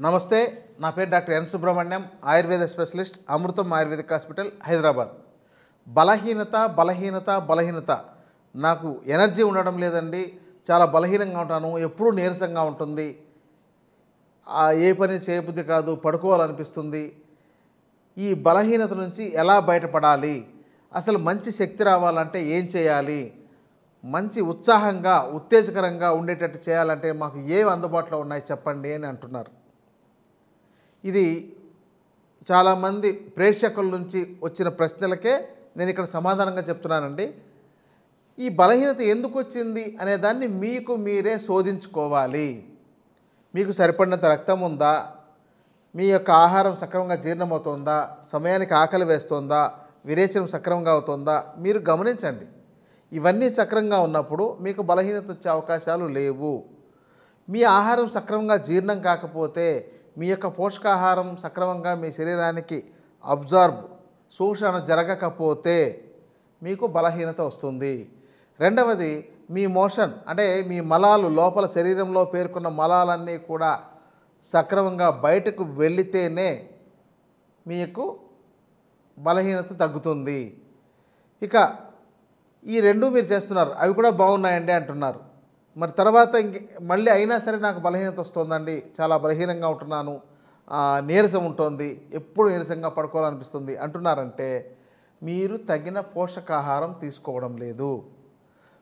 నమస్తే, నా పేరు doctor N Subrahmanyam, Ayurveda specialist, Amrutham Ayurvedic hospital, Hyderabad. బలహీనత నాకు ఎనర్జీ ఉండడం లేదండి. చాలా బలహీనంగా ఉంటాను, ఎప్పుడూ నీరసంగా ఉంటుంది, ఏ పని చేయబుద్ధి కాదు, పడుకోవాలనిపిస్తుంది. ఈ బలహీనత నుంచి ఎలా బయటపడాలి, అసలు మంచి శక్తి రావాలంటే ఏం చేయాలి, మంచి ఉత్సాహంగా ఉత్తేజకరంగా ఉండేటట్టు చేయాలంటే మాకు ఏవి అందుబాటులో ఉన్నాయి చెప్పండి అని అంటున్నారు. ఇది చాలామంది ప్రేక్షకుల నుంచి వచ్చిన ప్రశ్నలకే నేను ఇక్కడ సమాధానంగా చెప్తున్నానండి. ఈ బలహీనత ఎందుకు వచ్చింది అనే దాన్ని మీకు మీరే శోధించుకోవాలి. మీకు సరిపడినంత రక్తం ఉందా, మీ యొక్క ఆహారం సక్రమంగా జీర్ణమవుతుందా, సమయానికి ఆకలి వేస్తుందా, విరేచనం సక్రమంగా అవుతుందా మీరు గమనించండి. ఇవన్నీ సక్రమంగా ఉన్నప్పుడు మీకు బలహీనత వచ్చే అవకాశాలు లేవు. మీ ఆహారం సక్రమంగా జీర్ణం కాకపోతే, మీ యొక్క పోషకాహారం సక్రమంగా మీ శరీరానికి శోషణ జరగకపోతే మీకు బలహీనత వస్తుంది. రెండవది, మీ మోషన్ అంటే మీ మలాలు లోపల శరీరంలో పేర్కొన్న మలాలన్నీ కూడా సక్రమంగా బయటకు వెళితేనే మీకు బలహీనత తగ్గుతుంది. ఇక ఈ రెండు మీరు చేస్తున్నారు, అవి కూడా బాగున్నాయండి అంటున్నారు. మరి తర్వాత మళ్ళీ అయినా సరే నాకు బలహీనత వస్తుందండి, చాలా బలహీనంగా ఉంటున్నాను, నీరసం ఉంటుంది, ఎప్పుడు నీరసంగా పడుకోవాలనిపిస్తుంది అంటున్నారంటే మీరు తగిన పోషకాహారం తీసుకోవడం లేదు.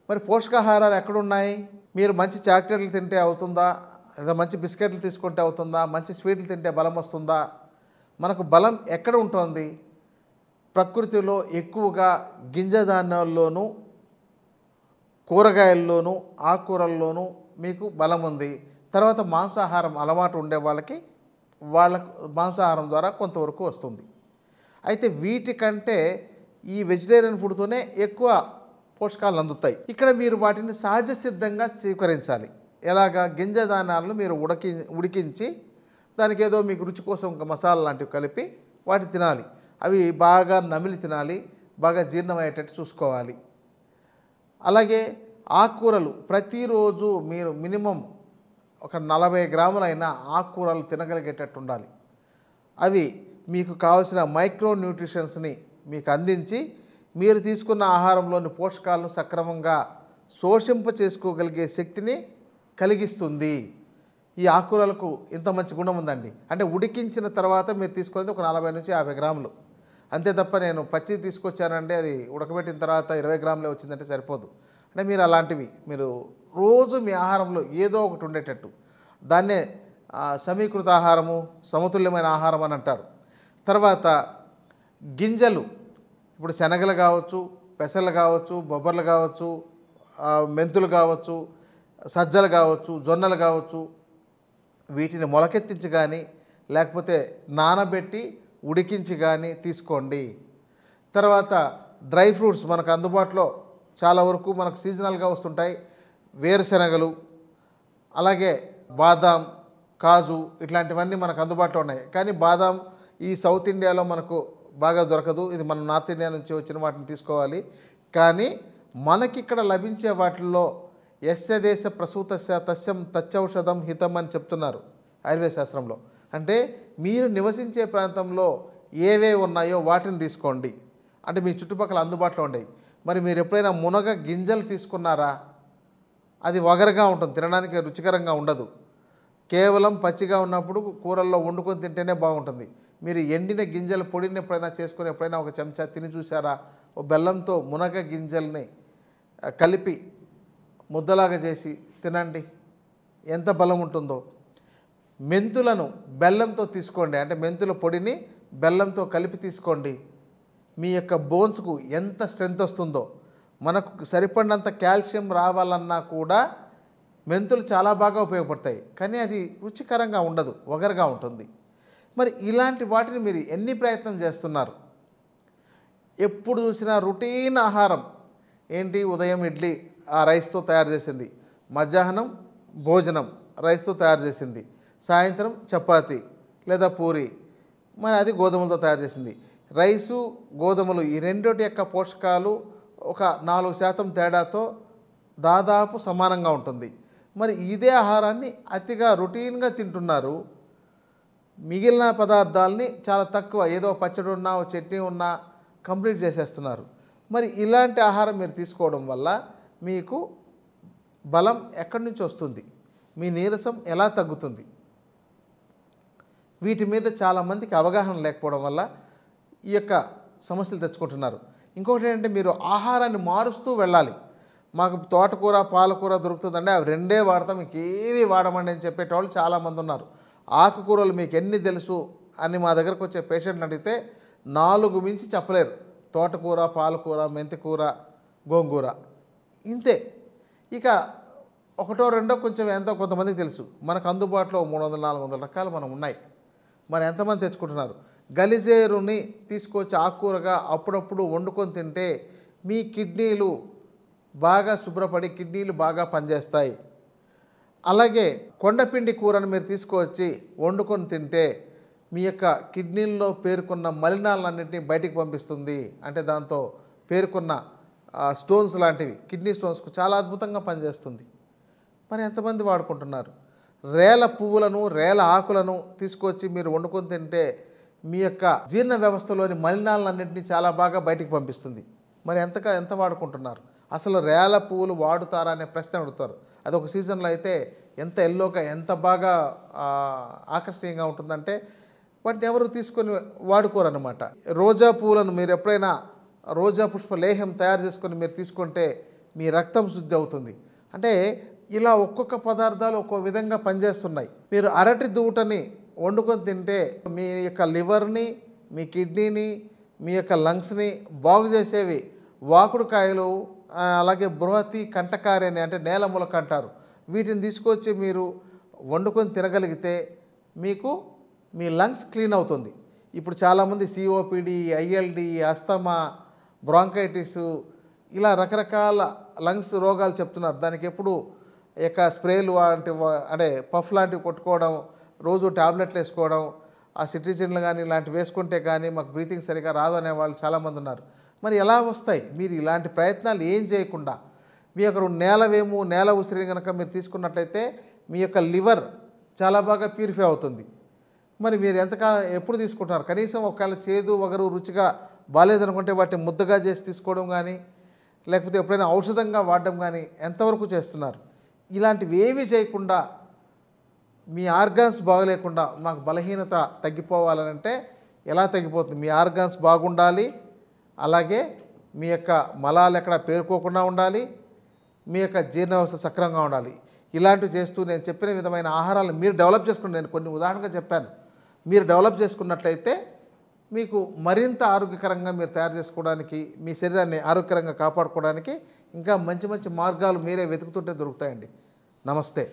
మరి పోషకాహారాలు ఎక్కడున్నాయి? మీరు మంచి చాక్లెట్లు తింటే అవుతుందా, లేదా మంచి బిస్కెట్లు తీసుకుంటే అవుతుందా, మంచి స్వీట్లు తింటే బలం వస్తుందా? మనకు బలం ఎక్కడ ఉంటుంది? ప్రకృతిలో ఎక్కువగా గింజధాన్యాల్లోనూ, కూరగాయల్లోనూ, ఆకుకూరల్లోనూ మీకు బలం ఉంది. తర్వాత మాంసాహారం అలవాటు ఉండే వాళ్ళకు మాంసాహారం ద్వారా కొంతవరకు వస్తుంది. అయితే వీటికంటే ఈ వెజిటేరియన్ ఫుడ్తోనే ఎక్కువ పోషకాలు అందుతాయి. ఇక్కడ మీరు వాటిని సహజ సిద్ధంగా స్వీకరించాలి. ఎలాగా? గింజధాన్యాలను మీరు ఉడికించి దానికి ఏదో మీకు రుచి కోసం మసాలా లాంటివి కలిపి వాటి తినాలి. అవి బాగా నమిలి తినాలి, బాగా జీర్ణమయ్యేటట్టు చూసుకోవాలి. అలాగే ఆకుకూరలు ప్రతిరోజు మీరు మినిమం ఒక 40 గ్రాములైనా ఆకుకూరలు తినగలిగేటట్టు ఉండాలి. అవి మీకు కావాల్సిన మైక్రో న్యూట్రిషన్స్ని మీకు అందించి మీరు తీసుకున్న ఆహారంలోని పోషకాలను సక్రమంగా శోషింప చేసుకోగలిగే శక్తిని కలిగిస్తుంది. ఈ ఆకుకూరలకు ఇంత మంచి గుణం ఉందండి. అంటే ఉడికించిన తర్వాత మీరు తీసుకునేది ఒక 40 నుంచి 50 గ్రాములు అంతే తప్ప నేను పచ్చి తీసుకొచ్చానంటే అది ఉడకబెట్టిన తర్వాత 20 గ్రాములే వచ్చిందంటే సరిపోదు. అంటే మీరు అలాంటివి మీరు రోజు మీ ఆహారంలో ఏదో ఒకటి ఉండేటట్టు, దాన్నే సమీకృత ఆహారము, సమతుల్యమైన ఆహారం అని అంటారు. తర్వాత గింజలు, ఇప్పుడు శనగలు కావచ్చు, పెసలు కావచ్చు, బొబ్బర్లు కావచ్చు, మెంతులు కావచ్చు, సజ్జలు కావచ్చు, జొన్నలు కావచ్చు, వీటిని మొలకెత్తించి కానీ లేకపోతే నానబెట్టి ఉడికించి కానీ తీసుకోండి. తర్వాత డ్రై ఫ్రూట్స్ మనకు అందుబాటులో చాలా వరకు మనకు సీజనల్గా వస్తుంటాయి. వేరుశనగలు, అలాగే బాదాం, కాజు ఇట్లాంటివన్నీ మనకు అందుబాటులో ఉన్నాయి. కానీ బాదాం ఈ సౌత్ ఇండియాలో మనకు బాగా దొరకదు, ఇది మన నార్త్ ఇండియా నుంచి వచ్చిన వాటిని తీసుకోవాలి. కానీ మనకిక్కడ లభించే వాటిల్లో యస్య దేశ ప్రసూతస్య తస్యం తచ్చౌషధం హితం అని చెప్తున్నారు ఆయుర్వేద శాస్త్రంలో. అంటే మీరు నివసించే ప్రాంతంలో ఏవే ఉన్నాయో వాటిని తీసుకోండి. అంటే మీ చుట్టుపక్కల అందుబాటులో ఉండేవి. మరి మీరు ఎప్పుడైనా మునగ గింజలు తీసుకున్నారా? అది వగరగా ఉంటుంది, తినడానికి రుచికరంగా ఉండదు. కేవలం పచ్చిగా ఉన్నప్పుడు కూరల్లో వండుకొని తింటేనే బాగుంటుంది. మీరు ఎండిన గింజల పొడిని ఎప్పుడైనా చేసుకొని ఎప్పుడైనా ఒక చెంచా తిని చూసారా? ఓ బెల్లంతో మునగ గింజల్ని కలిపి ముద్దలాగా చేసి తినండి, ఎంత బలం ఉంటుందో. మెంతులను బెల్లంతో తీసుకోండి, అంటే మెంతుల పొడిని బెల్లంతో కలిపి తీసుకోండి. మీ యొక్క బోన్స్కు ఎంత స్ట్రెంత్ వస్తుందో. మనకు సరిపడినంత కాల్షియం రావాలన్నా కూడా మెంతులు చాలా బాగా ఉపయోగపడతాయి. కానీ అది రుచికరంగా ఉండదు, వగరుగా ఉంటుంది. మరి ఇలాంటి వాటిని మీరు ఎన్ని ప్రయత్నం చేస్తున్నారు? ఎప్పుడు చూసినా రొటీన్ ఆహారం ఏంటి? ఉదయం ఇడ్లీ, ఆ రైస్తో తయారు చేసింది, మధ్యాహ్నం భోజనం రైస్తో తయారు చేసింది, సాయంత్రం చపాతి లేదా పూరి, మరి అది గోధుమలతో తయారు చేసింది. రైసు గోధుమలు ఈ రెండిటి యొక్క పోషకాలు ఒక 4% తేడాతో దాదాపు సమానంగా ఉంటుంది. మరి ఇదే ఆహారాన్ని అతిగా రొటీన్గా తింటున్నారు. మిగిలిన పదార్థాలని చాలా తక్కువ, ఏదో పచ్చడి ఉన్నా ఓ చట్నీ ఉన్నా కంప్లీట్ చేసేస్తున్నారు. మరి ఇలాంటి ఆహారం మీరు తీసుకోవడం వల్ల మీకు బలం ఎక్కడి నుంచి వస్తుంది, మీ నీరసం ఎలా తగ్గుతుంది? వీటి మీద చాలామందికి అవగాహన లేకపోవడం వల్ల ఈ యొక్క సమస్యలు తెచ్చుకుంటున్నారు. ఇంకొకటి ఏంటంటే మీరు ఆహారాన్ని మారుస్తూ వెళ్ళాలి. మాకు తోటకూర పాలకూర దొరుకుతుందండి, అవి రెండే వాడతాం, ఇంకేవి వాడమండి అని చెప్పేటవాళ్ళు చాలామంది ఉన్నారు. ఆకుకూరలు మీకు ఎన్ని తెలుసు అని మా దగ్గరకు వచ్చే పేషెంట్ని అడిగితే 4 మించి చెప్పలేరు. తోటకూర పాలకూర మెంతికూర గోంగూర ఇంతే. ఇక ఒకటో రెండో కొంచెం ఎంతో కొంతమందికి తెలుసు. మనకు అందుబాటులో 300-400 రకాలు మనం ఉన్నాయి. మరి ఎంతమంది తెచ్చుకుంటున్నారు? గలిజేరుని తీసుకొచ్చి ఆకుకూరగా అప్పుడప్పుడు వండుకొని తింటే మీ కిడ్నీలు బాగా శుభ్రపడి కిడ్నీలు బాగా పనిచేస్తాయి. అలాగే కొండపిండి కూరను మీరు తీసుకువచ్చి వండుకొని తింటే మీ యొక్క కిడ్నీల్లో పేరుకున్న మలినాలన్నింటినీ బయటికి పంపిస్తుంది. అంటే దాంతో పేరుకున్న స్టోన్స్ లాంటివి, కిడ్నీ స్టోన్స్కు చాలా అద్భుతంగా పనిచేస్తుంది. మరి ఎంతమంది వాడుకుంటున్నారు? రేల పువ్వులను రేల ఆకులను తీసుకొచ్చి మీరు వండుకొని తింటే మీ యొక్క జీర్ణ వ్యవస్థలోని మలినాలన్నింటినీ చాలా బాగా బయటికి పంపిస్తుంది. మరి ఎంత వాడుకుంటున్నారు? అసలు రేల పువ్వులు వాడుతారా అనే ప్రశ్న అడుగుతారు. అదొక సీజన్లో అయితే ఎంత ఎల్లోగా ఎంత బాగా ఆకర్షణీయంగా ఉంటుందంటే వాటిని ఎవరు తీసుకొని వాడుకోరన్నమాట. రోజా పువ్వులను మీరు ఎప్పుడైనా రోజా పుష్ప లేహం తయారు చేసుకొని మీరు తీసుకుంటే మీ రక్తం శుద్ధి అవుతుంది. అంటే ఇలా ఒక్కొక్క పదార్థాలు ఒక్కో విధంగా పనిచేస్తున్నాయి. మీరు అరటి దూటని వండుకొని తింటే మీ యొక్క లివర్ని, మీ కిడ్నీని, మీ యొక్క లంగ్స్ని బాగు చేసేవి వాకుడుకాయలు, అలాగే బృహతి కంటకారి అని అంటే నేల మొలక అంటారు. వీటిని తీసుకొచ్చి మీరు వండుకొని తినగలిగితే మీకు మీ లంగ్స్ క్లీన్ అవుతుంది. ఇప్పుడు చాలామంది సిఓపిడి, ఐఎల్డి, అస్తమా, బ్రాంకైటిస్ ఇలా రకరకాల లంగ్స్ రోగాలు చెప్తున్నారు. దానికి ఎప్పుడు ఇక స్ప్రేలు అంటే పఫ్ లాంటివి కొట్టుకోవడం, రోజు ట్యాబ్లెట్లు వేసుకోవడం, ఆ సిట్రిజిన్లు కానీ ఇలాంటివి వేసుకుంటే కానీ మాకు బ్రీతింగ్ సరిగా రాదు అనే వాళ్ళు చాలామంది ఉన్నారు. మరి ఎలా వస్తాయి? మీరు ఇలాంటి ప్రయత్నాలు ఏం చేయకుండా మీ యొక్క నేల ఉసిరిని కనుక మీరు తీసుకున్నట్లయితే మీ యొక్క లివర్ చాలా బాగా ప్యూరిఫై అవుతుంది. మరి మీరు ఎప్పుడు తీసుకుంటున్నారు? కనీసం ఒకవేళ చేదు వగరు రుచిగా బాగాలేదనుకుంటే వాటిని ముద్దగా చేసి తీసుకోవడం కానీ, లేకపోతే ఎప్పుడైనా ఔషధంగా వాడడం కానీ ఎంతవరకు చేస్తున్నారు? ఇలాంటివి ఏవి చేయకుండా మీ ఆర్గాన్స్ బాగలేకుండా మాకు బలహీనత తగ్గిపోవాలంటే ఎలా తగ్గిపోతుంది? మీ ఆర్గాన్స్ బాగుండాలి, అలాగే మీ యొక్క మలాలు ఎక్కడ పేరుకోకుండా ఉండాలి, మీ యొక్క జీర్ణ వ్యవస్థ సక్రమంగా ఉండాలి. ఇలాంటివి చేస్తూ నేను చెప్పిన విధమైన ఆహారాలు మీరు డెవలప్ చేసుకుని, నేను కొన్ని ఉదాహరణగా చెప్పాను, మీరు డెవలప్ చేసుకున్నట్లయితే మీకు మరింత ఆరోగ్యకరంగా మీరు తయారు చేసుకోవడానికి, మీ శరీరాన్ని ఆరోగ్యకరంగా కాపాడుకోవడానికి ఇంకా మంచి మంచి మార్గాలు మీరే వెతుకుతుంటే దొరుకుతాయండి. నమస్తే.